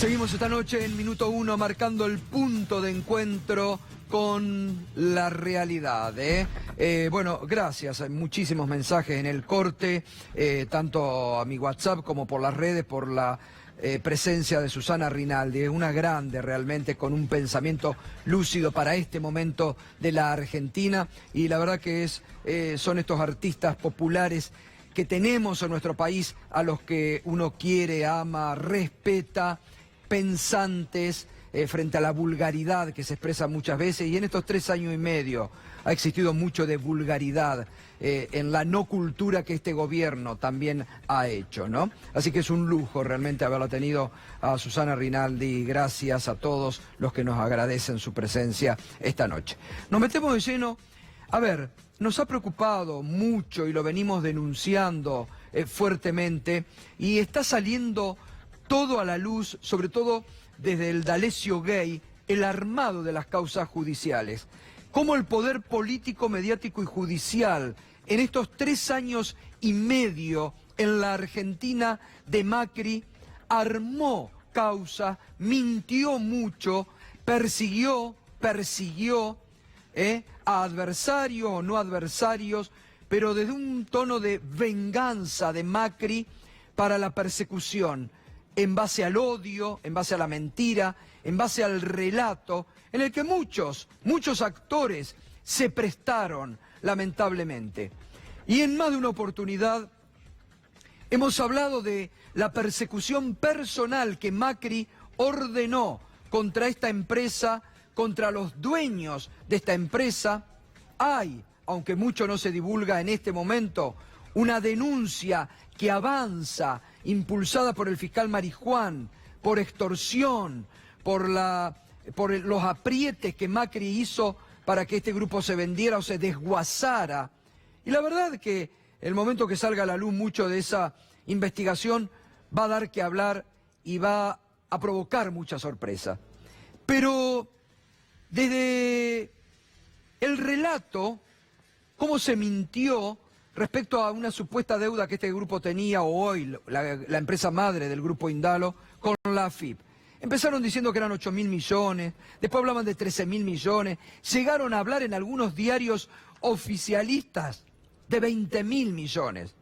Seguimos esta noche en Minuto 1 marcando el punto de encuentro con la realidad. Bueno, gracias. Hay muchísimos mensajes en el corte, tanto a mi WhatsApp como por las redes, por la presencia de Susana Rinaldi. Es una grande realmente, con un pensamiento lúcido para este momento de la Argentina. Y la verdad que son estos artistas populares que tenemos en nuestro país, a los que uno quiere, ama, respeta, pensantes frente a la vulgaridad que se expresa muchas veces, y en estos 3 años y medio ha existido mucho de vulgaridad en la no cultura que este gobierno también ha hecho, ¿no? Así que es un lujo realmente haberla tenido a Susana Rinaldi. Gracias a todos los que nos agradecen su presencia esta noche. Nos metemos de lleno. A ver, nos ha preocupado mucho y lo venimos denunciando fuertemente, y está saliendo todo a la luz, sobre todo desde el D'Alessio Gay, el armado de las causas judiciales. Cómo el poder político, mediático y judicial en estos 3 años y medio en la Argentina de Macri armó causa, mintió mucho, persiguió a adversarios o no adversarios, pero desde un tono de venganza de Macri para la persecución, en base al odio, en base a la mentira, en base al relato, en el que muchos actores se prestaron, lamentablemente. Y en más de una oportunidad hemos hablado de la persecución personal que Macri ordenó contra esta empresa, contra los dueños de esta empresa. Hay, aunque mucho no se divulga en este momento, una denuncia que avanza, impulsada por el fiscal Marijuán, por extorsión, por los aprietes que Macri hizo para que este grupo se vendiera o se desguazara. Y la verdad que el momento que salga a la luz mucho de esa investigación va a dar que hablar y va a provocar mucha sorpresa. Pero desde el relato, cómo se mintió respecto a una supuesta deuda que este grupo tenía, o hoy la empresa madre del grupo Indalo, con la AFIP. Empezaron diciendo que eran 8.000 millones, después hablaban de 13.000 millones, llegaron a hablar en algunos diarios oficialistas de 20.000 millones.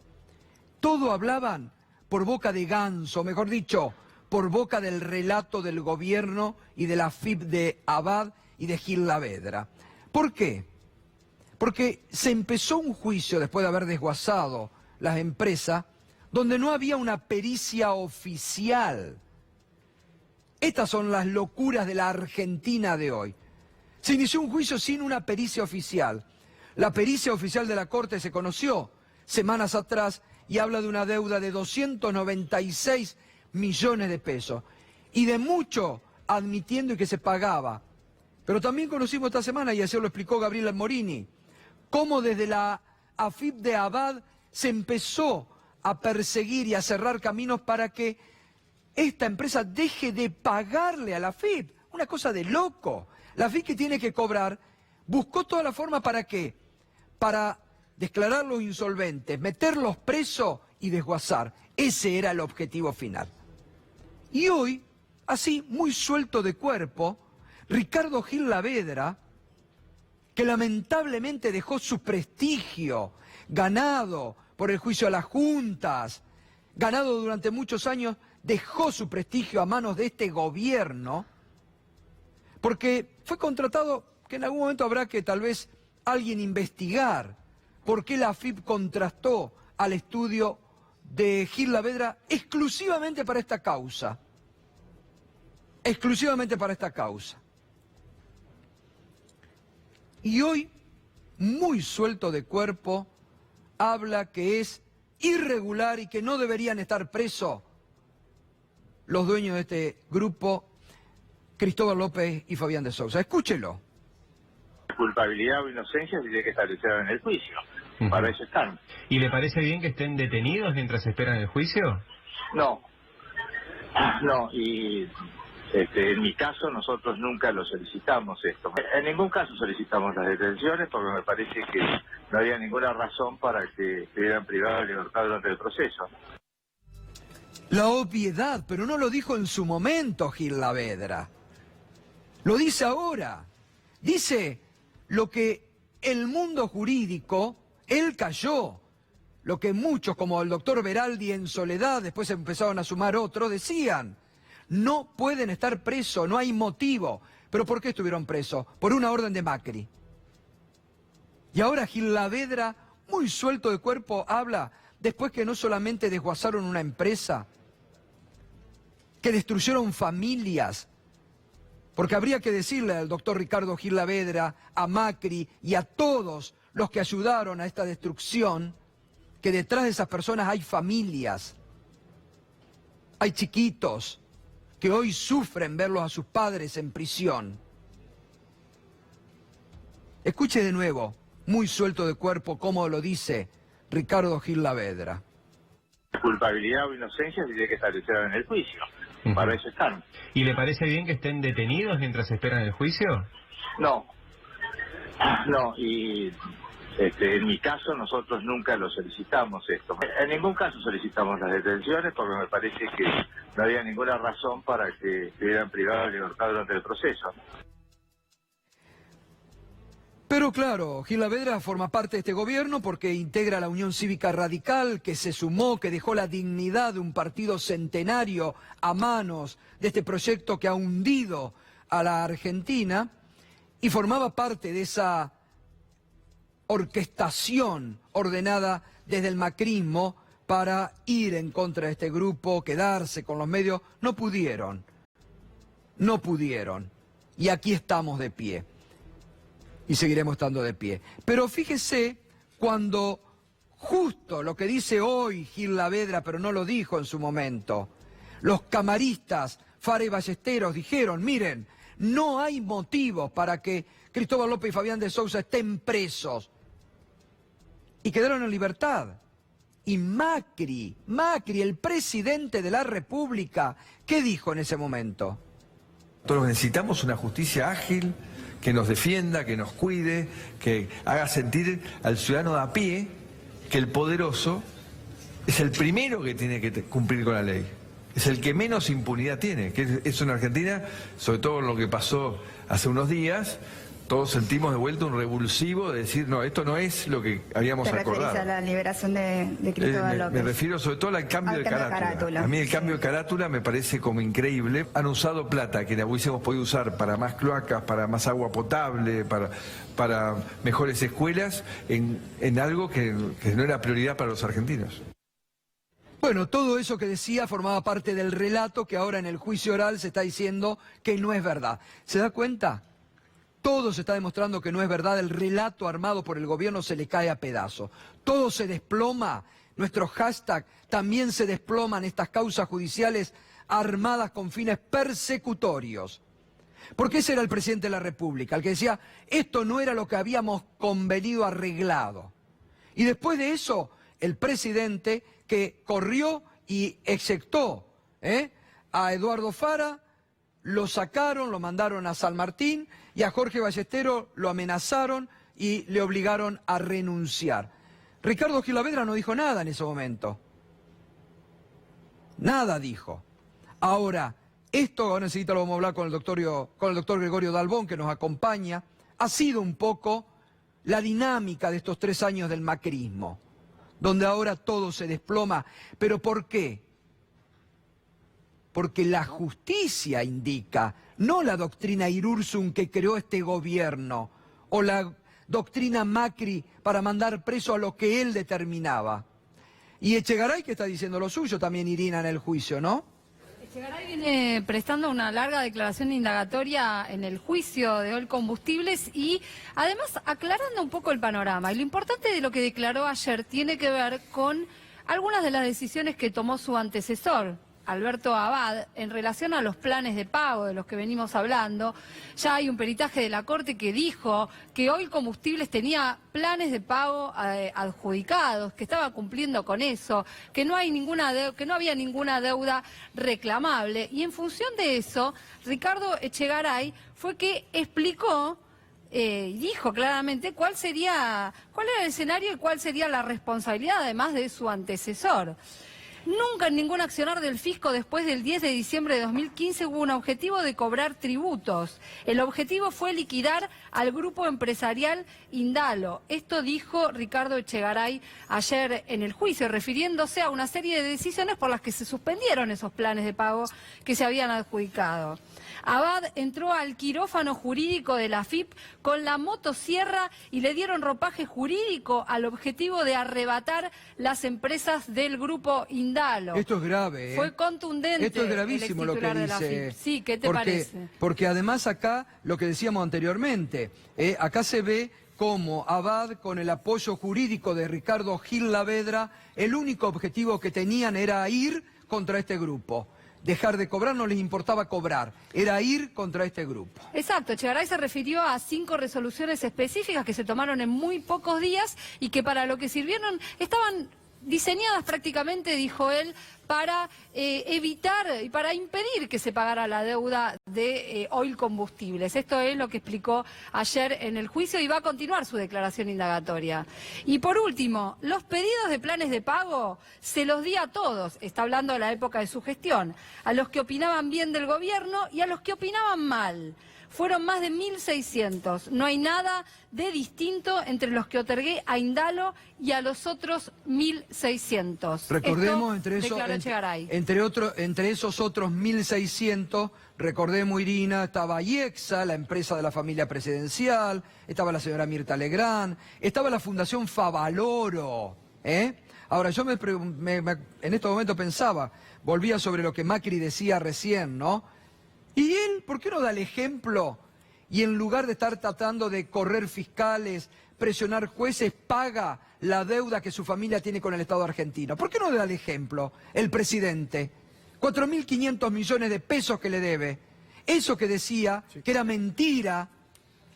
Todo hablaban por boca de Ganso, mejor dicho, por boca del relato del gobierno y de la AFIP de Abad y de Gil Lavedra. ¿Por qué? Porque se empezó un juicio después de haber desguazado las empresas, donde no había una pericia oficial. Estas son las locuras de la Argentina de hoy. Se inició un juicio sin una pericia oficial. La pericia oficial de la Corte se conoció semanas atrás y habla de una deuda de 296 millones de pesos. Y de mucho admitiendo y que se pagaba. Pero también conocimos esta semana, y así lo explicó Gabriela Morini, cómo desde la AFIP de Abad se empezó a perseguir y a cerrar caminos para que esta empresa deje de pagarle a la AFIP. Una cosa de loco. La AFIP, que tiene que cobrar, buscó toda la forma ¿para qué? Para declararlos insolventes, meterlos presos y desguazar. Ese era el objetivo final. Y hoy, así, muy suelto de cuerpo, Ricardo Gil Lavedra, que lamentablemente dejó su prestigio, ganado por el juicio a las juntas, ganado durante muchos años, dejó su prestigio a manos de este gobierno, porque fue contratado, que en algún momento habrá que tal vez alguien investigar por qué la AFIP contrató al estudio de Gil Lavedra exclusivamente para esta causa. Exclusivamente para esta causa. Y hoy, muy suelto de cuerpo, habla que es irregular y que no deberían estar presos los dueños de este grupo, Cristóbal López y Fabián de Sousa. Escúchelo. Culpabilidad o inocencia se tiene que establecer en el juicio. Para eso están. ¿Y le parece bien que estén detenidos mientras esperan el juicio? No. No, y en mi caso nosotros nunca lo solicitamos esto. En ningún caso solicitamos las detenciones, porque me parece que no había ninguna razón para que estuvieran privados de libertad durante el proceso. La obviedad, pero no lo dijo en su momento Gil Lavedra. Lo dice ahora. Dice lo que el mundo jurídico, él cayó. Lo que muchos, como el doctor Veraldi en Soledad, después empezaron a sumar otros, decían. No pueden estar presos, no hay motivo. ¿Pero por qué estuvieron presos? Por una orden de Macri. Y ahora Gil Lavedra, muy suelto de cuerpo, habla después que no solamente desguazaron una empresa, que destruyeron familias, porque habría que decirle al doctor Ricardo Gil Lavedra, a Macri y a todos los que ayudaron a esta destrucción, que detrás de esas personas hay familias, hay chiquitos que hoy sufren verlos a sus padres en prisión. Escuche de nuevo, muy suelto de cuerpo, cómo lo dice Ricardo Gil Lavedra. Culpabilidad o inocencia se tiene que establecer en el juicio. Para eso están. ¿Y le parece bien que estén detenidos mientras esperan el juicio? No, y en mi caso nosotros nunca lo solicitamos esto. En ningún caso solicitamos las detenciones porque me parece que no había ninguna razón para que estuvieran privados de libertad durante el proceso. Pero claro, Gil Lavedra forma parte de este gobierno porque integra la Unión Cívica Radical, que se sumó, que dejó la dignidad de un partido centenario a manos de este proyecto que ha hundido a la Argentina, y formaba parte de esa orquestación ordenada desde el macrismo para ir en contra de este grupo, quedarse con los medios. No pudieron, y aquí estamos de pie. Y seguiremos estando de pie. Pero fíjese cuando justo lo que dice hoy Gil Lavedra, pero no lo dijo en su momento, los camaristas Fara y Ballesteros dijeron, miren, no hay motivos para que Cristóbal López y Fabián de Sousa estén presos. Y quedaron en libertad. Y Macri, el presidente de la República, ¿qué dijo en ese momento? Nosotros necesitamos una justicia ágil, que nos defienda, que nos cuide, que haga sentir al ciudadano de a pie que el poderoso es el primero que tiene que cumplir con la ley. Es el que menos impunidad tiene, que es en Argentina, sobre todo lo que pasó hace unos días, todos sentimos de vuelta un revulsivo de decir, no, esto no es lo que habíamos acordado. ¿Te referís a la liberación de Cristóbal López? Me refiero sobre todo al cambio de carátula. A mí el cambio de carátula me parece como increíble. Han usado plata que la hubiésemos podido usar para más cloacas, para más agua potable, para mejores escuelas, en algo que no era prioridad para los argentinos. Bueno, todo eso que decía formaba parte del relato que ahora en el juicio oral se está diciendo que no es verdad. ¿Se da cuenta? Todo se está demostrando que no es verdad, el relato armado por el gobierno se le cae a pedazos. Todo se desploma, nuestro hashtag también se desploman estas causas judiciales armadas con fines persecutorios. Porque ese era el presidente de la República, el que decía, esto no era lo que habíamos convenido arreglado. Y después de eso, el presidente que corrió y executó a Eduardo Fara, lo sacaron, lo mandaron a San Martín, y a Jorge Ballesteros lo amenazaron y le obligaron a renunciar. Ricardo Gil Lavedra no dijo nada en ese momento. Nada dijo. Ahora, esto ahora enseguida lo vamos a hablar con el doctor Gregorio Dalbón, que nos acompaña, ha sido un poco la dinámica de estos 3 años del macrismo, donde ahora todo se desploma. ¿Pero por qué? Porque la justicia indica, no la doctrina Irurzun que creó este gobierno, o la doctrina Macri para mandar preso a lo que él determinaba. Y Echegaray que está diciendo lo suyo también, Irina, en el juicio, ¿no? Echegaray viene prestando una larga declaración indagatoria en el juicio de Oil Combustibles y además aclarando un poco el panorama. Y lo importante de lo que declaró ayer tiene que ver con algunas de las decisiones que tomó su antecesor, Alberto Abad, en relación a los planes de pago de los que venimos hablando. Ya hay un peritaje de la Corte que dijo que Oil Combustibles tenía planes de pago adjudicados, que estaba cumpliendo con eso, que no había ninguna deuda reclamable. Y en función de eso, Ricardo Echegaray fue que explicó y dijo claramente cuál era el escenario y cuál sería la responsabilidad, además de su antecesor. Nunca en ningún accionar del fisco después del 10 de diciembre de 2015 hubo un objetivo de cobrar tributos. El objetivo fue liquidar al grupo empresarial Indalo. Esto dijo Ricardo Echegaray ayer en el juicio, refiriéndose a una serie de decisiones por las que se suspendieron esos planes de pago que se habían adjudicado. Abad entró al quirófano jurídico de la AFIP con la motosierra y le dieron ropaje jurídico al objetivo de arrebatar las empresas del grupo Indalo. Esto es grave, ¿eh? Fue contundente. Esto es gravísimo lo que de la dice. AFIP. Sí, ¿qué te parece? Porque además acá, lo que decíamos anteriormente, acá se ve como Abad, con el apoyo jurídico de Ricardo Gil Lavedra, el único objetivo que tenían era ir contra este grupo. Dejar de cobrar, no les importaba cobrar, era ir contra este grupo. Exacto, Echegaray se refirió a 5 resoluciones específicas que se tomaron en muy pocos días y que para lo que sirvieron estaban diseñadas prácticamente, dijo él, para evitar y para impedir que se pagara la deuda de Oil Combustibles. Esto es lo que explicó ayer en el juicio y va a continuar su declaración indagatoria. Y por último, los pedidos de planes de pago se los di a todos, está hablando de la época de su gestión, a los que opinaban bien del gobierno y a los que opinaban mal. Fueron más de 1.600. No hay nada de distinto entre los que otorgué a Indalo y a los otros 1.600. Recordemos, Esto entre esos otros 1.600, recordemos, Irina, estaba IEXA, la empresa de la familia presidencial, estaba la señora Mirta Legrand, estaba la Fundación Favaloro, ¿eh? Ahora, yo en estos momentos pensaba, volvía sobre lo que Macri decía recién, ¿no? ¿Y él por qué no da el ejemplo? Y en lugar de estar tratando de correr fiscales, presionar jueces, paga la deuda que su familia tiene con el Estado argentino. ¿Por qué no da el ejemplo el presidente? 4.500 millones de pesos que le debe. Eso que decía que era mentira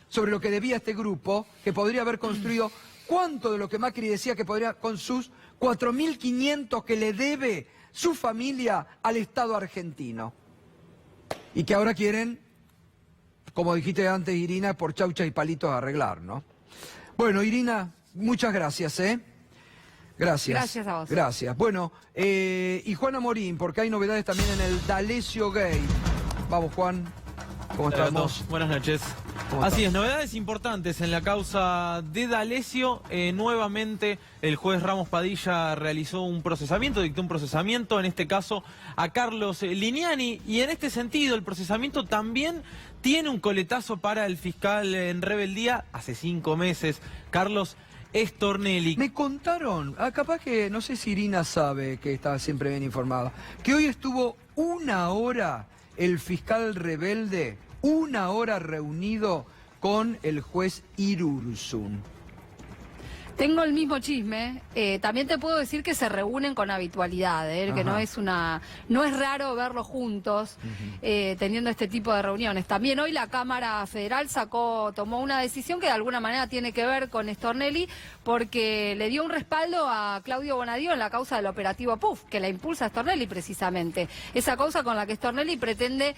sobre lo que debía este grupo, que podría haber construido, ¿cuánto de lo que Macri decía que podría con sus 4.500 que le debe su familia al Estado argentino? Y que ahora quieren, como dijiste antes, Irina, por chauchas y palitos arreglar, ¿no? Bueno, Irina, muchas gracias, ¿eh? Gracias. Gracias a vos. Gracias. Bueno, y Juana Morín, porque hay novedades también en el D'Alessio Gate. Vamos, Juan, ¿cómo estamos? Buenas noches. Así es, novedades importantes en la causa de D'Alessio. Nuevamente el juez Ramos Padilla realizó un procesamiento, dictó un procesamiento, en este caso a Carlos Liniani, y en este sentido el procesamiento también tiene un coletazo para el fiscal en rebeldía hace 5 meses, Carlos Stornelli. Me contaron, capaz que, no sé si Irina sabe, que está siempre bien informada, que hoy estuvo 1 hora el fiscal rebelde, 1 hora reunido con el juez Irursun. Tengo el mismo chisme. También te puedo decir que se reúnen con habitualidad, que no es raro verlos juntos teniendo este tipo de reuniones. También hoy la Cámara Federal tomó una decisión que de alguna manera tiene que ver con Stornelli, porque le dio un respaldo a Claudio Bonadío en la causa del operativo PUF, que la impulsa Stornelli precisamente. Esa causa con la que Stornelli pretende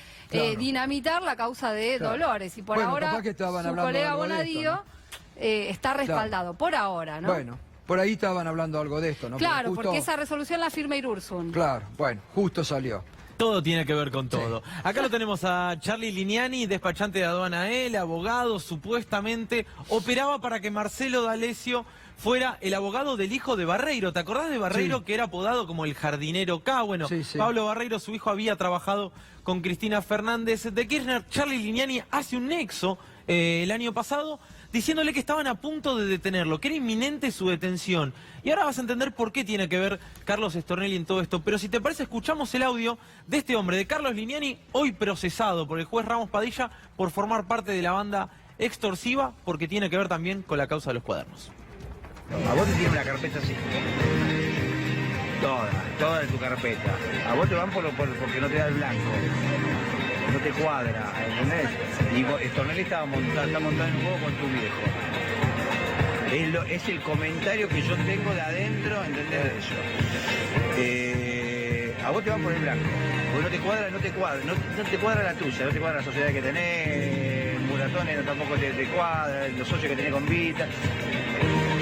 dinamitar la causa de Dolores. Y por ahora su colega Bonadío está respaldado, por ahora, ¿no? Bueno, por ahí estaban hablando algo de esto, ¿no? Claro, porque esa resolución la firma Irursun. Claro, bueno, justo salió. Todo tiene que ver con todo. Sí. Acá lo tenemos a Charlie Liniani, despachante de aduana él, abogado, supuestamente operaba para que Marcelo D'Alessio fuera el abogado del hijo de Barreiro. ¿Te acordás de Barreiro, que era apodado como el jardinero K? Bueno, Pablo Barreiro, su hijo, había trabajado con Cristina Fernández de Kirchner. Charlie Liniani hace un nexo el año pasado, diciéndole que estaban a punto de detenerlo, que era inminente su detención. Y ahora vas a entender por qué tiene que ver Carlos Stornelli en todo esto. Pero si te parece, escuchamos el audio de este hombre, de Carlos Liniani, hoy procesado por el juez Ramos Padilla por formar parte de la banda extorsiva, porque tiene que ver también con la causa de los cuadernos. A vos te tiene una carpeta así. Toda de tu carpeta. A vos te van porque no te da el blanco. No te cuadra, ¿entendés? Y Stornelli está montado en un juego con tu viejo. Es el comentario que yo tengo de adentro, ¿entendés? De eso. A vos te van por el blanco. Porque no te cuadra la tuya, no te cuadra la sociedad que tenés, Muratones tampoco te cuadra, los socios que tenés con Vita.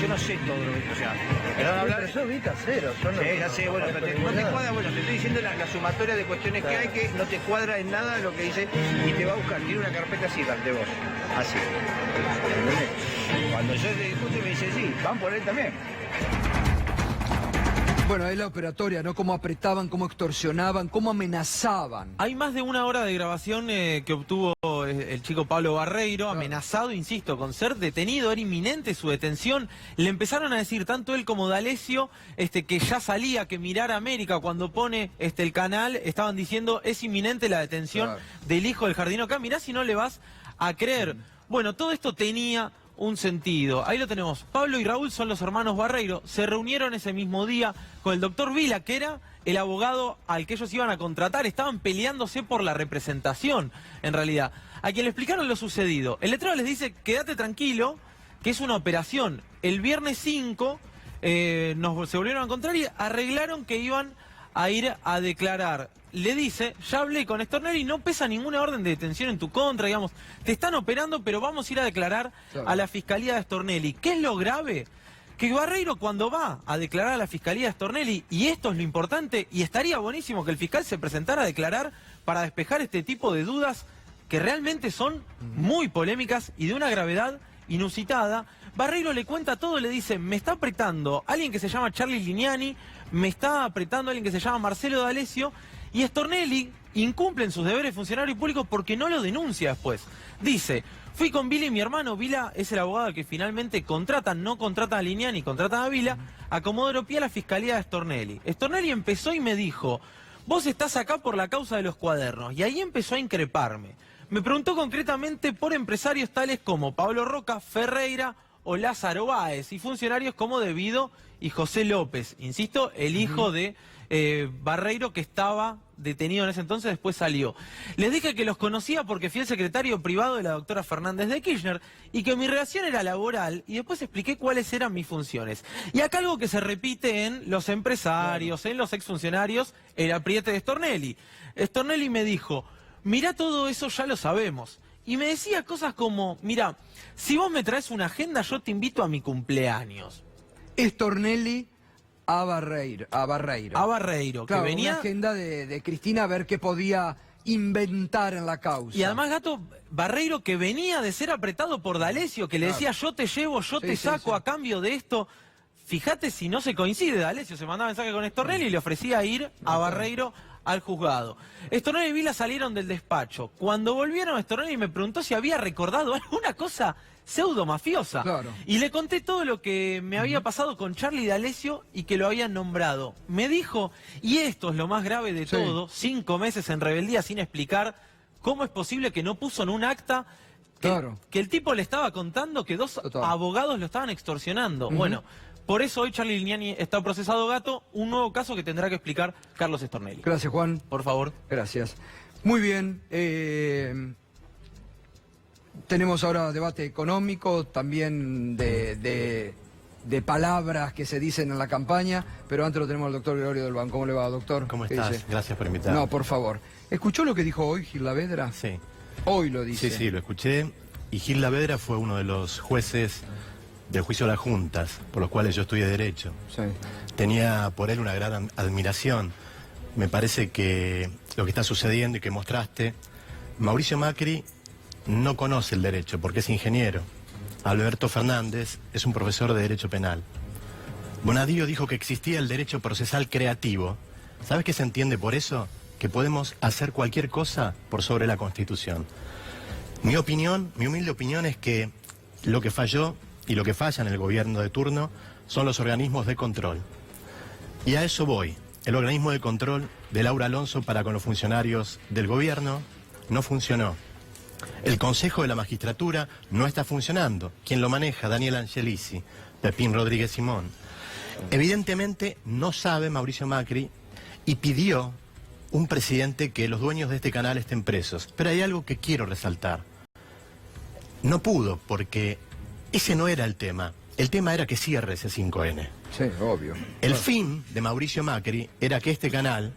yo no sé todo lo que... O sea, perdón hablar... Pero sos Vita cero. Sí, ya sé, bueno, pero no te cuadra, bueno, te estoy diciendo la sumatoria de cuestiones que hay que no te cuadra en nada lo que dice y te va a buscar, tiene una carpeta así de vos, así. ¿Entendés? Cuando yo le discuto me dice, sí, van por él también. Bueno, es la operatoria, ¿no? Cómo apretaban, cómo extorsionaban, cómo amenazaban. Hay más de una hora de grabación que obtuvo el chico Pablo Barreiro, amenazado, insisto, con ser detenido, era inminente su detención. Le empezaron a decir, tanto él como D'Alessio, que ya salía, que mirara América cuando pone el canal, estaban diciendo, es inminente la detención del hijo del jardinero acá, mirá si no le vas a creer. Bueno, todo esto tenía un sentido. Ahí lo tenemos. Pablo y Raúl son los hermanos Barreiro. Se reunieron ese mismo día con el doctor Vila, que era el abogado al que ellos iban a contratar. Estaban peleándose por la representación, en realidad. A quien le explicaron lo sucedido. El letrero les dice, quédate tranquilo, que es una operación. El viernes 5 se volvieron a encontrar y arreglaron que iban a ir a declarar. Le dice, ya hablé con Stornelli, no pesa ninguna orden de detención en tu contra, digamos, te están operando, pero vamos a ir a declarar a la Fiscalía de Stornelli. ¿Qué es lo grave? Que Barreiro cuando va a declarar a la Fiscalía de Stornelli, y esto es lo importante, y estaría buenísimo que el fiscal se presentara a declarar para despejar este tipo de dudas que realmente son muy polémicas y de una gravedad inusitada. Barreiro le cuenta todo, le dice, me está apretando alguien que se llama Charlie Lignani, me está apretando alguien que se llama Marcelo D'Alessio, y Stornelli incumple en sus deberes funcionarios públicos porque no lo denuncia después. Dice, fui con Vila y mi hermano, Vila es el abogado que finalmente contratan, no contratan a Lignani, contratan a Vila, a Comodoro Pi a la Fiscalía de Stornelli. Stornelli empezó y me dijo, vos estás acá por la causa de los cuadernos, y ahí empezó a increparme. Me preguntó concretamente por empresarios tales como Pablo Roca, Ferreira o Lázaro Báez, y funcionarios como Devido y José López, insisto, el hijo de Barreiro, que estaba detenido en ese entonces, después salió. Les dije que los conocía porque fui el secretario privado de la doctora Fernández de Kirchner y que mi relación era laboral, y después expliqué cuáles eran mis funciones. Y acá algo que se repite en los empresarios, en los exfuncionarios, el apriete de Stornelli. Stornelli me dijo, mirá, todo eso ya lo sabemos. Y me decía cosas como, mirá, si vos me traes una agenda, yo te invito a mi cumpleaños. Stornelli a Barreiro. A Barreiro, claro, que venía... una agenda de Cristina a ver qué podía inventar en la causa. Y además, Gato, Barreiro que venía de ser apretado por D'Alessio, que le decía, yo te llevo, yo te saco a cambio de esto. Fíjate si no se coincide, D'Alessio se mandaba mensaje con Stornelli y le ofrecía ir a Barreiro al juzgado. Stornelli y Vila salieron del despacho. Cuando volvieron, Stornelli me preguntó si había recordado alguna cosa pseudo mafiosa. Claro. Y le conté todo lo que me había pasado con Charlie D'Alessio y que lo habían nombrado. Me dijo, y esto es lo más grave de todo, 5 meses en rebeldía sin explicar cómo es posible que no puso en un acta que el tipo le estaba contando que 2 abogados lo estaban extorsionando. Bueno, por eso hoy Charlie Lignani está procesado, Gato, un nuevo caso que tendrá que explicar Carlos Stornelli. Gracias, Juan. Por favor. Gracias. Muy bien. Tenemos ahora debate económico, también de palabras que se dicen en la campaña, pero antes lo tenemos al doctor Gregorio Delbán. ¿Cómo le va, doctor? ¿Cómo estás? Dice? Gracias por invitarme. No, por favor. ¿Escuchó lo que dijo hoy Gil Lavedra? Sí. Hoy lo dice. Sí, lo escuché. Y Gil Lavedra fue uno de los jueces del juicio de las juntas, por los cuales yo estudié Derecho. Sí. Tenía por él una gran admiración. Me parece que lo que está sucediendo y que mostraste, Mauricio Macri no conoce el derecho porque es ingeniero. Alberto Fernández es un profesor de Derecho Penal. Bonadío dijo que existía el derecho procesal creativo. ¿Sabes qué se entiende por eso? Que podemos hacer cualquier cosa por sobre la Constitución. Mi opinión, mi humilde opinión es que lo que falló y lo que falla en el gobierno de turno son los organismos de control. Y a eso voy. El organismo de control de Laura Alonso para con los funcionarios del gobierno no funcionó. El Consejo de la Magistratura no está funcionando. Quien lo maneja, Daniel Angelici, Pepín Rodríguez Simón. Evidentemente no sabe Mauricio Macri y pidió un presidente que los dueños de este canal estén presos. Pero hay algo que quiero resaltar. No pudo porque ese no era el tema. El tema era que cierre ese 5N. Sí, obvio. El fin de Mauricio Macri era que este canal,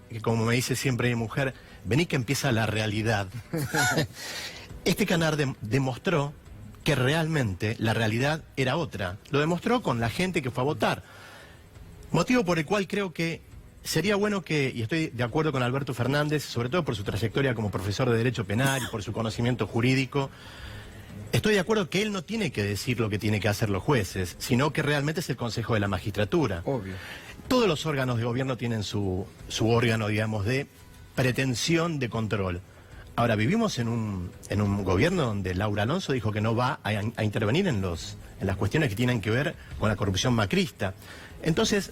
que como me dice siempre mi mujer, vení que empieza la realidad. Este canal demostró que realmente la realidad era otra. Lo demostró con la gente que fue a votar. Motivo por el cual creo que sería bueno que, y estoy de acuerdo con Alberto Fernández, sobre todo por su trayectoria como profesor de Derecho Penal y por su conocimiento jurídico, estoy de acuerdo que él no tiene que decir lo que tienen que hacer los jueces, sino que realmente es el Consejo de la Magistratura. Obvio. Todos los órganos de gobierno tienen su órgano, digamos, de pretensión de control. Ahora, vivimos en un gobierno donde Laura Alonso dijo que no va a intervenir en las cuestiones que tienen que ver con la corrupción macrista. Entonces,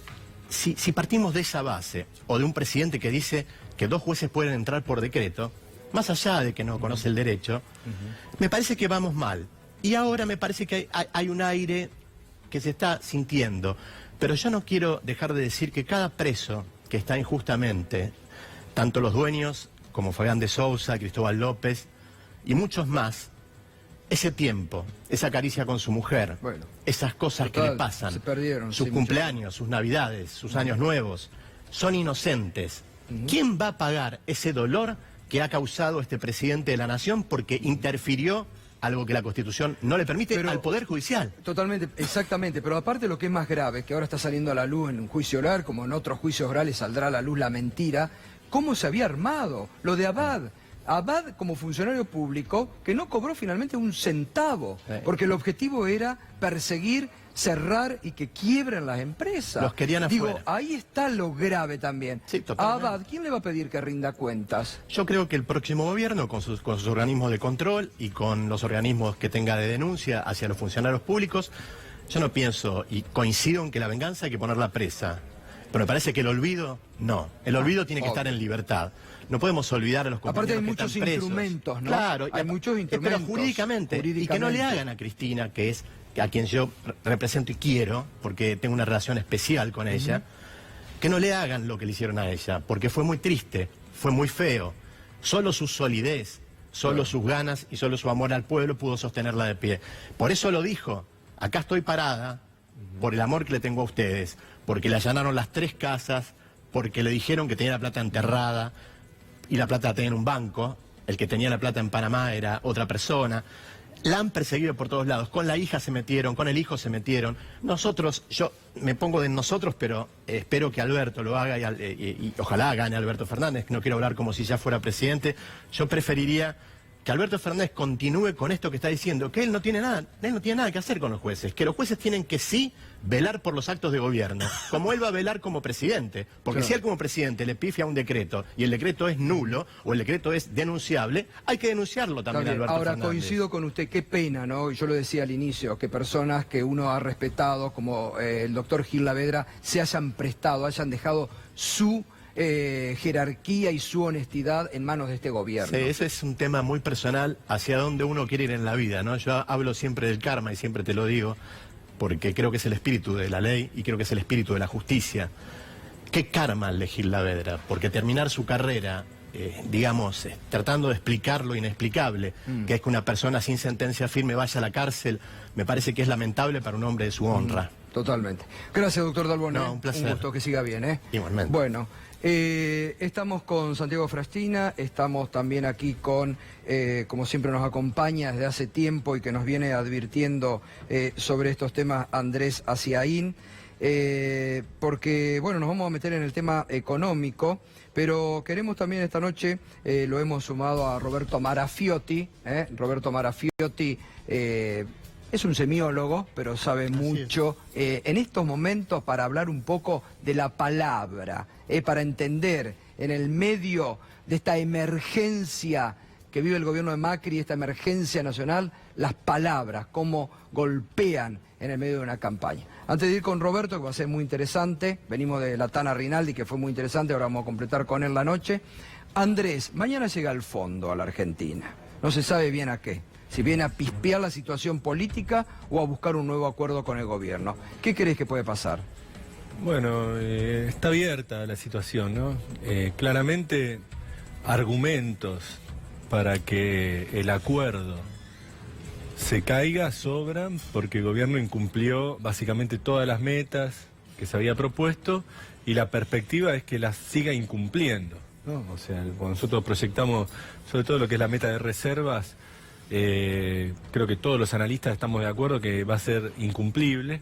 si partimos de esa base, o de un presidente que dice que 2 jueces pueden entrar por decreto, más allá de que no conoce el derecho, me parece que vamos mal. Y ahora me parece que hay un aire que se está sintiendo. Pero yo no quiero dejar de decir que cada preso que está injustamente, tanto los dueños como Fabián de Sousa, Cristóbal López y muchos más, ese tiempo, esa caricia con su mujer, bueno, esas cosas que le pasan, se perdieron, sus sí, cumpleaños, sus navidades, sus años nuevos, son inocentes. ¿Quién va a pagar ese dolor que ha causado este presidente de la Nación porque interfirió algo que la Constitución no le permite al Poder Judicial? Totalmente, exactamente, pero aparte lo que es más grave, que ahora está saliendo a la luz en un juicio oral, como en otros juicios orales saldrá a la luz la mentira, cómo se había armado, lo de Abad. Abad como funcionario público que no cobró finalmente un centavo, porque el objetivo era perseguir, cerrar y que quiebren las empresas. Los querían afuera. Digo, ahí está lo grave también. Sí, totalmente. Abad, ¿quién le va a pedir que rinda cuentas? Yo creo que el próximo gobierno, con sus organismos de control y con los organismos que tenga de denuncia hacia los funcionarios públicos, yo no pienso y coincido en que la venganza hay que ponerla presa. Pero me parece que el olvido, no. El olvido tiene que estar en libertad. No podemos olvidar a los compañeros Aparte hay que muchos están presos. instrumentos, ¿no? Claro, Hay muchos instrumentos. Pero jurídicamente. Y que no le hagan a Cristina, que es a quien yo represento y quiero, porque tengo una relación especial con ella, que no le hagan lo que le hicieron a ella, porque fue muy triste, fue muy feo. Solo su solidez, solo sus ganas y solo su amor al pueblo pudo sostenerla de pie. Por eso lo dijo, acá estoy parada, por el amor que le tengo a ustedes, porque le allanaron las 3 casas, porque le dijeron que tenía la plata enterrada, y la plata la tenía en un banco, el que tenía la plata en Panamá era otra persona. La han perseguido por todos lados, con la hija se metieron, con el hijo se metieron. Nosotros, yo me pongo de nosotros, pero espero que Alberto lo haga y ojalá gane Alberto Fernández, no quiero hablar como si ya fuera presidente. Yo preferiría que Alberto Fernández continúe con esto que está diciendo, que él no tiene nada que hacer con los jueces, que los jueces tienen que sí velar por los actos de gobierno, como él va a velar como presidente, porque si él como presidente le pifia un decreto y el decreto es nulo o el decreto es denunciable, hay que denunciarlo también, Alberto Ahora Fernández. coincido con usted, qué pena, ¿no? Yo lo decía al inicio, que personas que uno ha respetado, como el doctor Gil Lavedra, se hayan prestado, hayan dejado su jerarquía y su honestidad en manos de este gobierno. Sí, ese es un tema muy personal hacia dónde uno quiere ir en la vida, ¿no? Yo hablo siempre del karma y siempre te lo digo, porque creo que es el espíritu de la ley y creo que es el espíritu de la justicia. ¿Qué karma el de Gil Lavedra? Porque terminar su carrera, digamos, tratando de explicar lo inexplicable, que es que una persona sin sentencia firme vaya a la cárcel, me parece que es lamentable para un hombre de su honra. Totalmente. Gracias, doctor Dalbone. No, un placer. Un gusto, que siga bien, ¿eh? Igualmente. Bueno, estamos con Santiago Frastina, estamos también aquí con, como siempre nos acompaña desde hace tiempo y que nos viene advirtiendo sobre estos temas, Andrés Aciaín, porque, bueno, nos vamos a meter en el tema económico, pero queremos también esta noche, lo hemos sumado a Roberto Marafiotti, Roberto Marafiotti es un semiólogo, pero sabe mucho en estos momentos para hablar un poco de la palabra, para entender en el medio de esta emergencia que vive el gobierno de Macri, esta emergencia nacional, las palabras, cómo golpean en el medio de una campaña. Antes de ir con Roberto, que va a ser muy interesante, venimos de la Tana Rinaldi, que fue muy interesante, ahora vamos a completar con él la noche. Andrés, mañana llega al fondo a la Argentina, no se sabe bien a qué. Si viene a pispear la situación política o a buscar un nuevo acuerdo con el gobierno. ¿Qué crees que puede pasar? Bueno, está abierta la situación, ¿no? Claramente argumentos para que el acuerdo se caiga sobran porque el gobierno incumplió básicamente todas las metas que se había propuesto y la perspectiva es que las siga incumpliendo, ¿no? O sea, cuando nosotros proyectamos sobre todo lo que es la meta de reservas, Creo que todos los analistas estamos de acuerdo que va a ser incumplible.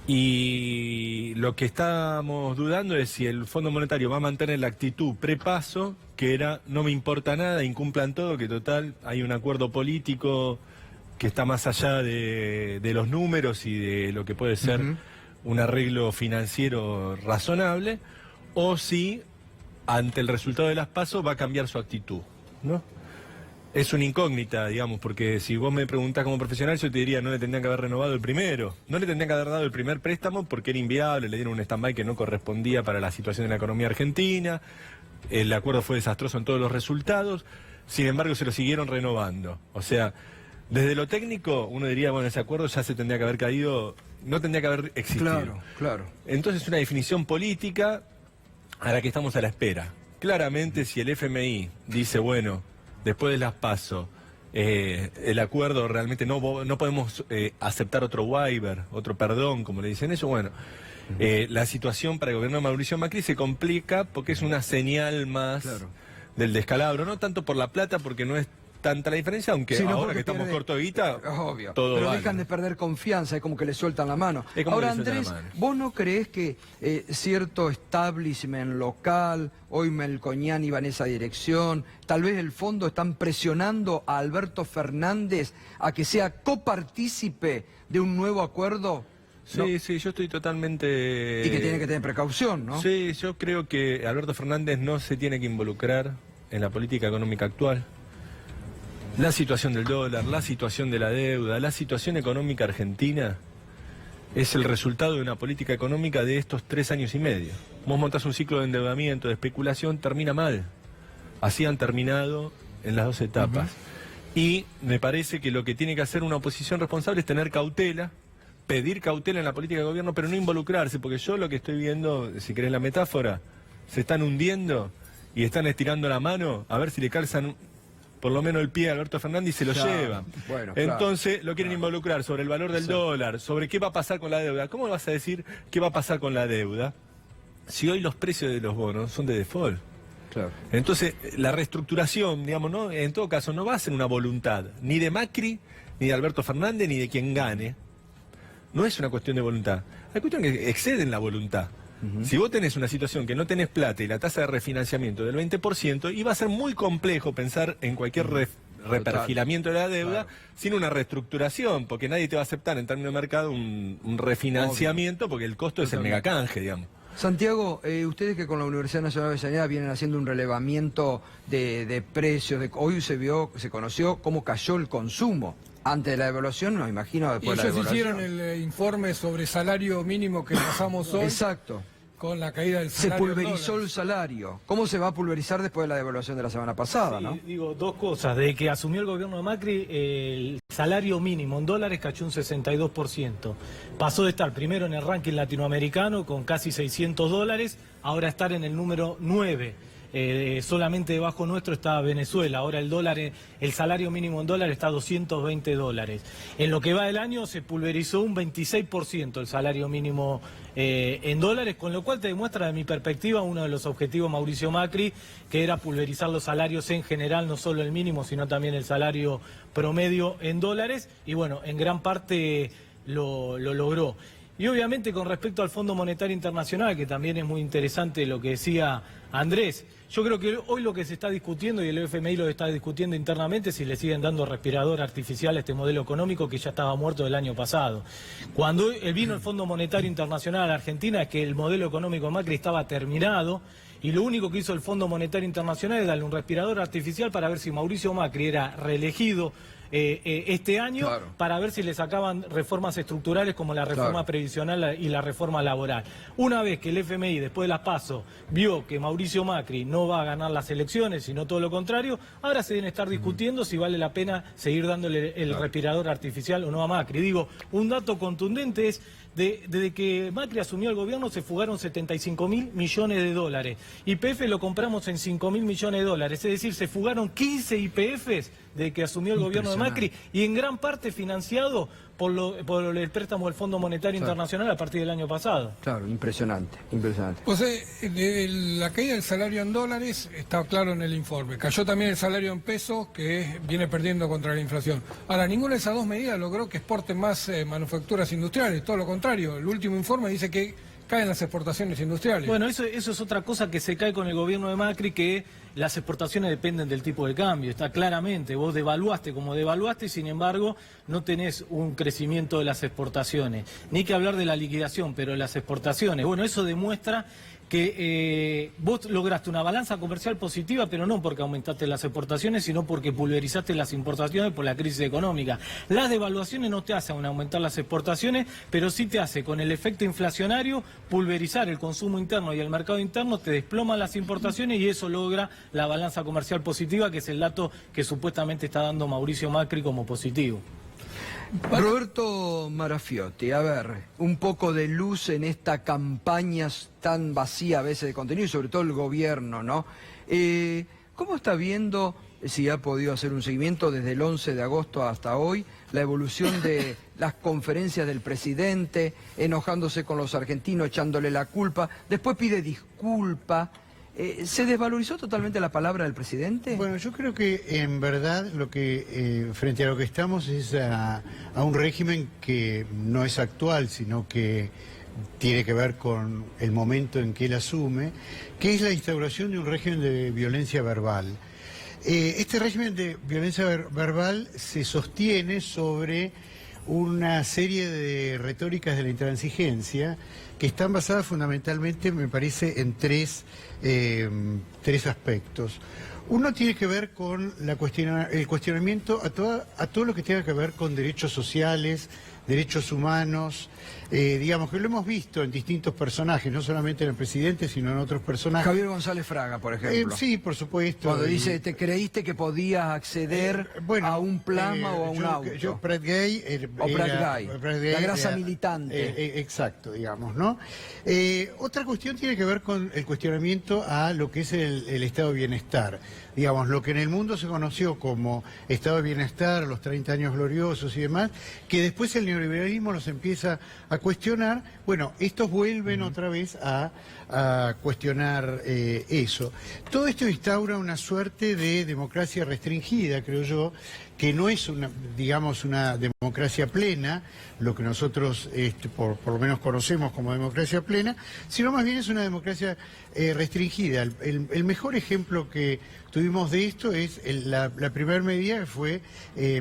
Y lo que estamos dudando es si el Fondo Monetario va a mantener la actitud prepaso, que era no me importa nada, incumplan todo, que total hay un acuerdo político que está más allá de los números y de lo que puede ser un arreglo financiero razonable, o si ante el resultado de las PASO va a cambiar su actitud, ¿no? Es una incógnita, digamos, porque si vos me preguntás como profesional, yo te diría, no le tendrían que haber renovado el primero. No le tendrían que haber dado el primer préstamo porque era inviable, le dieron un stand-by que no correspondía para la situación de la economía argentina. El acuerdo fue desastroso en todos los resultados, sin embargo se lo siguieron renovando. O sea, desde lo técnico, uno diría, bueno, ese acuerdo ya se tendría que haber caído, no tendría que haber existido. Claro, claro. Entonces es una definición política a la que estamos a la espera. Claramente, si el FMI dice, bueno, después de las PASO, el acuerdo realmente no podemos aceptar otro waiver, otro perdón, como le dicen ellos, bueno, la situación para el gobierno de Mauricio Macri se complica porque es una señal más del descalabro, no tanto por la plata, porque no es tanta la diferencia, aunque ahora que estamos corto de guita, obvio, todo pero vale. dejan de perder confianza, es como que le sueltan la mano. Ahora, Andrés, ¿vos no creés que cierto establishment local, hoy Melconiani va en esa dirección, tal vez el fondo están presionando a Alberto Fernández a que sea copartícipe de un nuevo acuerdo? Sí, ¿No? sí, yo estoy totalmente... Y que tiene que tener precaución, ¿no? Sí, yo creo que Alberto Fernández no se tiene que involucrar en la política económica actual. La situación del dólar, la situación de la deuda, la situación económica argentina es el resultado de una política económica de estos 3 años y medio. Vos montás un ciclo de endeudamiento, de especulación, termina mal. Así han terminado en las 2 etapas. Y me parece que lo que tiene que hacer una oposición responsable es tener cautela, pedir cautela en la política de gobierno, pero no involucrarse, porque yo lo que estoy viendo, si querés la metáfora, se están hundiendo y están estirando la mano a ver si le calzan por lo menos el pie a Alberto Fernández y se lo llevan. Bueno, entonces lo quieren involucrar sobre el valor del dólar, sobre qué va a pasar con la deuda. ¿Cómo vas a decir qué va a pasar con la deuda si hoy los precios de los bonos son de default? Claro. Entonces la reestructuración, digamos, ¿no? En todo caso no va a ser una voluntad ni de Macri, ni de Alberto Fernández, ni de quien gane. No es una cuestión de voluntad. Hay cuestiones que exceden la voluntad. Si vos tenés una situación que no tenés plata y la tasa de refinanciamiento del 20%, iba a ser muy complejo pensar en cualquier reperfilamiento de la deuda sin una reestructuración, porque nadie te va a aceptar en términos de mercado un refinanciamiento, porque el costo es el megacanje, digamos. Santiago, ustedes que con la Universidad Nacional de Avellaneda vienen haciendo un relevamiento de precios, hoy se conoció cómo cayó el consumo. Antes de la devaluación, no imagino después de la devaluación. Ellos hicieron el informe sobre salario mínimo que pasamos hoy. Exacto. Con la caída del salario. Se pulverizó el salario. ¿Cómo se va a pulverizar después de la devaluación de la semana pasada, no? Digo, 2 cosas. Desde que asumió el gobierno de Macri, el salario mínimo en dólares cayó un 62%. Pasó de estar primero en el ranking latinoamericano con casi $600, ahora estar en el número 9. Solamente debajo nuestro está Venezuela. Ahora el salario mínimo en dólares está a $220. En lo que va del año se pulverizó un 26% el salario mínimo en dólares, con lo cual te demuestra, de mi perspectiva, uno de los objetivos de Mauricio Macri, que era pulverizar los salarios en general, no solo el mínimo, sino también el salario promedio en dólares, y bueno, en gran parte lo logró. Y obviamente con respecto al Fondo Monetario Internacional, que también es muy interesante lo que decía Andrés, yo creo que hoy lo que se está discutiendo, y el FMI lo está discutiendo internamente, es si le siguen dando respirador artificial a este modelo económico que ya estaba muerto del año pasado. Cuando vino el Fondo Monetario Internacional a la Argentina, es que el modelo económico de Macri estaba terminado, y lo único que hizo el Fondo Monetario Internacional es darle un respirador artificial para ver si Mauricio Macri era reelegido este año, para ver si le sacaban reformas estructurales como la reforma previsional y la reforma laboral. Una vez que el FMI, después de las PASO, vio que Mauricio Macri no va a ganar las elecciones, sino todo lo contrario, ahora se deben estar discutiendo si vale la pena seguir dándole el respirador artificial o no a Macri. Digo, un dato contundente es, desde que Macri asumió el gobierno se fugaron 75.000 millones de dólares. YPF lo compramos en 5.000 millones de dólares, es decir, se fugaron 15 YPFs de que asumió el gobierno de Macri y en gran parte financiado por el préstamo del Fondo Monetario Internacional a partir del año pasado. Claro, impresionante, impresionante. Pues la caída del salario en dólares está claro en el informe. Cayó también el salario en pesos, que viene perdiendo contra la inflación. Ahora, ninguna de esas dos medidas logró que exporten más manufacturas industriales, todo lo contrario. El último informe dice que caen las exportaciones industriales. Bueno, eso es otra cosa que se cae con el gobierno de Macri, que las exportaciones dependen del tipo de cambio, está claramente. Vos devaluaste como devaluaste y sin embargo no tenés un crecimiento de las exportaciones. Ni que hablar de la liquidación, pero de las exportaciones. Bueno, eso demuestra que vos lograste una balanza comercial positiva, pero no porque aumentaste las exportaciones, sino porque pulverizaste las importaciones por la crisis económica. Las devaluaciones no te hacen aumentar las exportaciones, pero sí te hace, con el efecto inflacionario, pulverizar el consumo interno y el mercado interno, te desploman las importaciones y eso logra la balanza comercial positiva, que es el dato que supuestamente está dando Mauricio Macri como positivo. Roberto Marafiotti, a ver, un poco de luz en esta campaña tan vacía a veces de contenido y sobre todo el gobierno, ¿no? ¿Cómo está viendo, si ha podido hacer un seguimiento desde el 11 de agosto hasta hoy, la evolución de las conferencias del presidente, enojándose con los argentinos, echándole la culpa, después pide disculpa? ¿Se desvalorizó totalmente la palabra del presidente? Bueno, yo creo que en verdad frente a lo que estamos es a un régimen que no es actual, sino que tiene que ver con el momento en que él asume, que es la instauración de un régimen de violencia verbal. Este régimen de violencia verbal se sostiene sobre una serie de retóricas de la intransigencia que están basadas fundamentalmente, me parece, en tres aspectos. Uno tiene que ver con el cuestionamiento a todo lo que tenga que ver con derechos sociales, derechos humanos, digamos que lo hemos visto en distintos personajes, no solamente en el presidente, sino en otros personajes. Javier González Fraga, por ejemplo. Sí, por supuesto. Cuando dice, ¿te creíste que podías acceder a un plasma o a un auto? Prat Gay, la grasa militante. Exacto, digamos, ¿no? Otra cuestión tiene que ver con el cuestionamiento a lo que es el estado de bienestar. Digamos, lo que en el mundo se conoció como estado de bienestar, los 30 años gloriosos y demás, que después el neoliberalismo los empieza a cuestionar. Bueno, estos vuelven otra vez a cuestionar eso. Todo esto instaura una suerte de democracia restringida, creo yo, que no es una democracia plena, lo que nosotros por lo menos conocemos como democracia plena, sino más bien es una democracia restringida. El mejor ejemplo que tuvimos de esto es la primera medida, que fue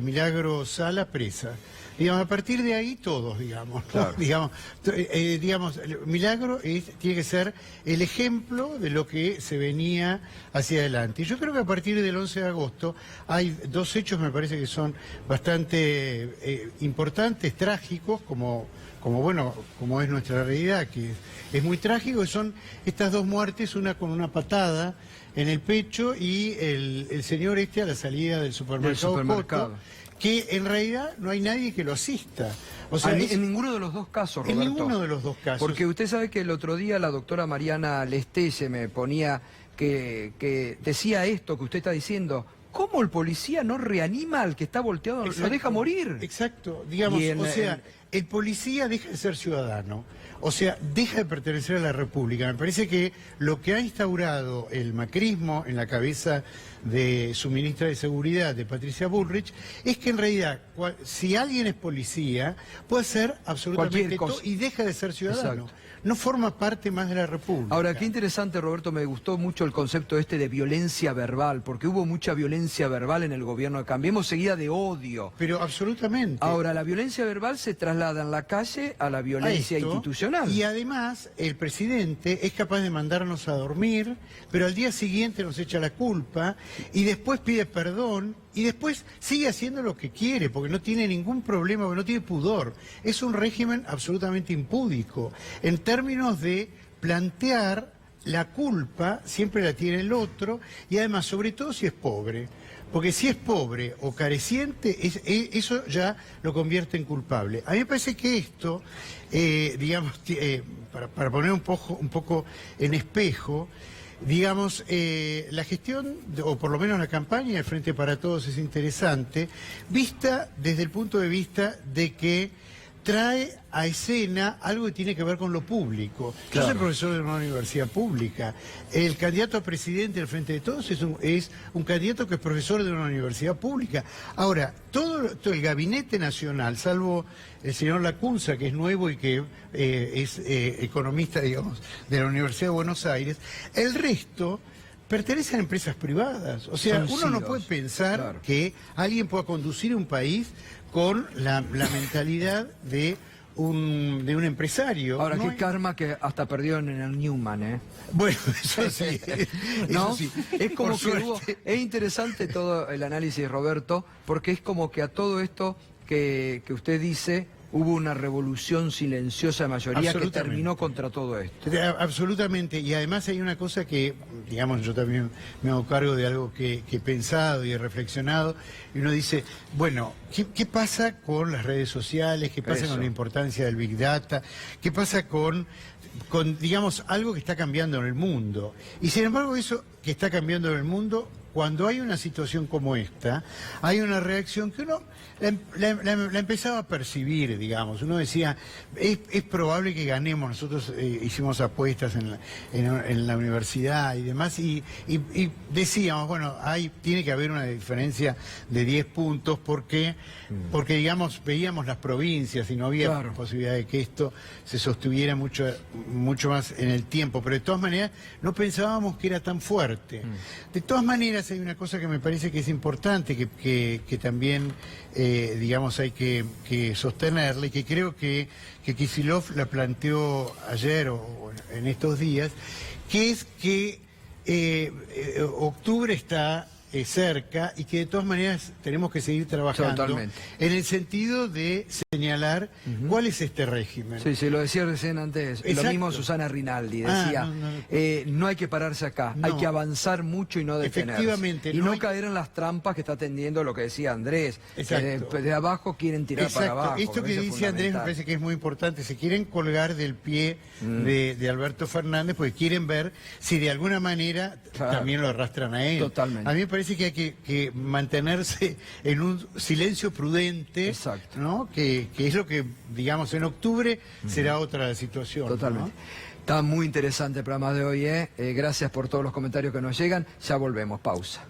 Milagro Sala presa. Digamos, a partir de ahí todos, digamos, ¿no? Claro. Digamos, Milagro tiene que ser el ejemplo de lo que se venía hacia adelante. Y yo creo que a partir del 11 de agosto hay dos hechos, me parece que son bastante importantes, trágicos, como es nuestra realidad, que es muy trágico, y son estas dos muertes, una con una patada en el pecho y el señor a la salida del supermercado. Coto, que en realidad no hay nadie que lo asista. O sea, en ninguno de los dos casos, Roberto. En ninguno de los dos casos. Porque usted sabe que el otro día la doctora Mariana Lestese me ponía que decía esto que usted está diciendo. ¿Cómo el policía no reanima al que está volteado? Exacto, lo deja morir. Exacto. Digamos, el policía deja de ser ciudadano. O sea, deja de pertenecer a la República. Me parece que lo que ha instaurado el macrismo en la cabeza de su ministra de Seguridad, de Patricia Bullrich, es que en realidad, si alguien es policía, puede ser absolutamente todo y deja de ser ciudadano. Exacto. No forma parte más de la República. Ahora, qué interesante, Roberto, me gustó mucho el concepto de violencia verbal, porque hubo mucha violencia verbal en el gobierno de Cambiemos, seguida de odio. Pero absolutamente. Ahora, la violencia verbal se traslada en la calle a la violencia institucional. Y además, el presidente es capaz de mandarnos a dormir, pero al día siguiente nos echa la culpa, y después pide perdón, y después sigue haciendo lo que quiere, porque no tiene ningún problema, porque no tiene pudor. Es un régimen absolutamente impúdico. En términos de plantear la culpa, siempre la tiene el otro, y además, sobre todo si es pobre. Porque si es pobre o careciente, eso ya lo convierte en culpable. A mí me parece que esto, digamos, para poner un poco en espejo, digamos, la gestión, o por lo menos la campaña del Frente para Todos es interesante, vista desde el punto de vista de que trae a escena algo que tiene que ver con lo público. Yo soy profesor de una universidad pública. El candidato a presidente del Frente de Todos es un candidato que es profesor de una universidad pública. Ahora, todo el gabinete nacional, salvo el señor Lacunza, que es nuevo y que es economista, digamos, de la Universidad de Buenos Aires, el resto pertenecen a empresas privadas. O sea, uno no puede pensar que alguien pueda conducir un país con la mentalidad de un empresario. Ahora, qué karma que hasta perdió en el Newman, ¿eh? Bueno, eso sí. ¿No? Eso sí. Es como Por que suerte. es interesante todo el análisis, Roberto, porque es como que a todo esto que usted dice, hubo una revolución silenciosa de mayoría que terminó contra todo esto. Absolutamente, y además hay una cosa que, digamos, yo también me hago cargo de algo que he pensado y he reflexionado, y uno dice, bueno, ¿qué pasa con las redes sociales? ¿Qué pasa con la importancia del Big Data? ¿Qué pasa con, digamos, algo que está cambiando en el mundo? Y sin embargo, eso que está cambiando en el mundo, cuando hay una situación como esta, hay una reacción que uno la empezaba a percibir, digamos. Uno decía, es probable que ganemos. Nosotros hicimos apuestas en la universidad y demás, y decíamos, bueno, tiene que haber una diferencia de 10 puntos porque digamos, veíamos las provincias y no había posibilidad de que esto se sostuviera mucho más en el tiempo, pero de todas maneras no pensábamos que era tan fuerte. De todas maneras hay una cosa que me parece que es importante, que también digamos hay que sostenerla, y que creo que Kicillof la planteó ayer o en estos días, que es que octubre está cerca y que de todas maneras tenemos que seguir trabajando en el sentido de señalar cuál es este régimen. Sí, sí, lo decía recién antes, lo mismo Susana Rinaldi, decía, no hay que pararse acá, hay que avanzar mucho y no detenerse. Efectivamente. Y no caer en las trampas que está tendiendo lo que decía Andrés, de abajo quieren tirar para abajo. Esto que dice Andrés me parece que es muy importante, se quieren colgar del pie de Alberto Fernández porque quieren ver si de alguna manera también lo arrastran a él. Totalmente. A mí me parece que hay que mantenerse en un silencio prudente, ¿no? Que es lo que, digamos, en octubre será otra situación. Totalmente. ¿No? Está muy interesante el programa de hoy, ¿eh? Gracias por todos los comentarios que nos llegan. Ya volvemos, pausa.